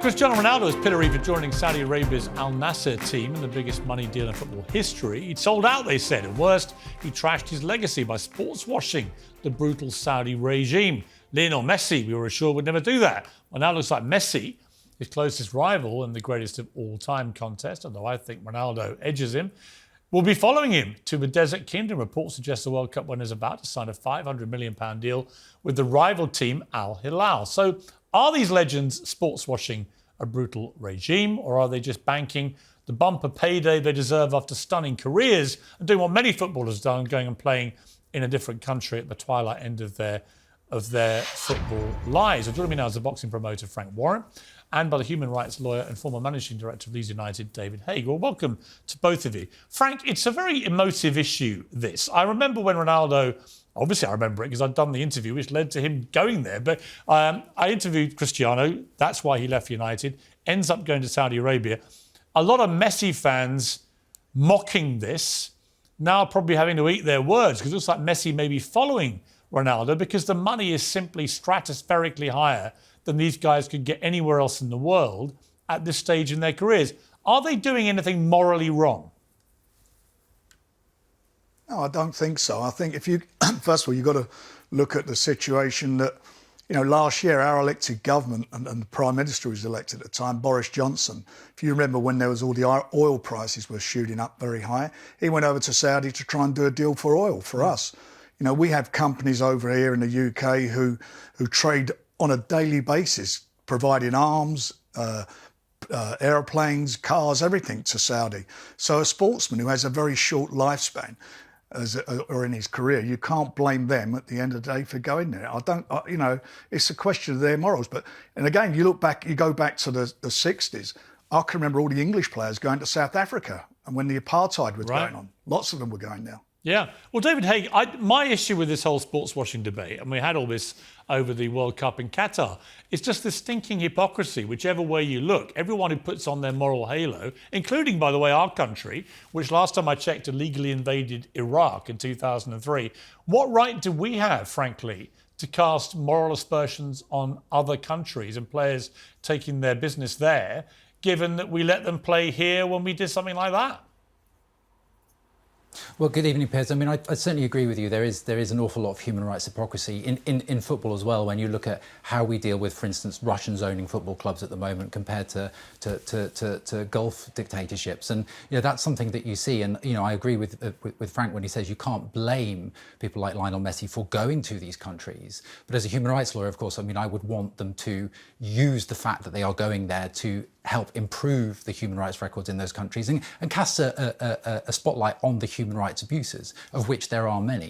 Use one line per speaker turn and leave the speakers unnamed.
Cristiano Ronaldo is pillory for joining Saudi Arabia's Al-Nassr team in the biggest money deal in football history. He'd sold out, they said, and worst, he trashed his legacy by sports washing the brutal Saudi regime. Lionel Messi, we were assured, would never do that. Well, now it looks like Messi, his closest rival in the greatest of all-time contest, although I think Ronaldo edges him, will be following him to the Desert Kingdom. Reports suggest the World Cup winner is about to sign a £500 million deal with the rival team Al-Hilal. So are these legends sports washing a brutal regime, or are they just banking the bumper payday they deserve after stunning careers and doing what many footballers have done, going and playing in a different country at the twilight end of their football lives? And joining me now is the boxing promoter Frank Warren, and by the human rights lawyer and former managing director of Leeds United, David Haig. Well, welcome to both of you. Frank, it's a very emotive issue, this. I remember when Ronaldo, obviously I remember it because I'd done the interview which led to him going there, but I interviewed Cristiano, that's why he left United, ends up going to Saudi Arabia. A lot of Messi fans mocking this, now probably having to eat their words, because it looks like Messi may be following Ronaldo because the money is simply stratospherically higher than these guys could get anywhere else in the world at this stage in their careers. Are they doing anything morally wrong?
No, I don't think so. I think if you, first of all, you've got to look at the situation that, last year our elected government and the Prime Minister who was elected at the time, Boris Johnson, if you remember when there was all the oil prices were shooting up very high, he went over to Saudi to try and do a deal for oil for us. We have companies over here in the UK who trade on a daily basis, providing arms, aeroplanes, cars, everything to Saudi. So a sportsman who has a very short lifespan or in his career, you can't blame them at the end of the day for going there. It's a question of their morals. And again, you go back to the 60s. I can remember all the English players going to South Africa, and when the apartheid was going on, lots of them were going there.
Yeah. Well, David Haig, my issue with this whole sports washing debate, and we had all this over the World Cup in Qatar, is just the stinking hypocrisy, whichever way you look. Everyone who puts on their moral halo, including, by the way, our country, which last time I checked illegally invaded Iraq in 2003. What right do we have, frankly, to cast moral aspersions on other countries and players taking their business there, given that we let them play here when we did something like that?
Well, good evening, Piers. I mean, I certainly agree with you. There is an awful lot of human rights hypocrisy in football as well. When you look at how we deal with, for instance, Russians owning football clubs at the moment compared to Gulf dictatorships, and that's something that you see. And I agree with Frank when he says you can't blame people like Lionel Messi for going to these countries. But as a human rights lawyer, of course, I would want them to use the fact that they are going there to help improve the human rights records in those countries and cast a spotlight on the human rights abuses, of which there are many.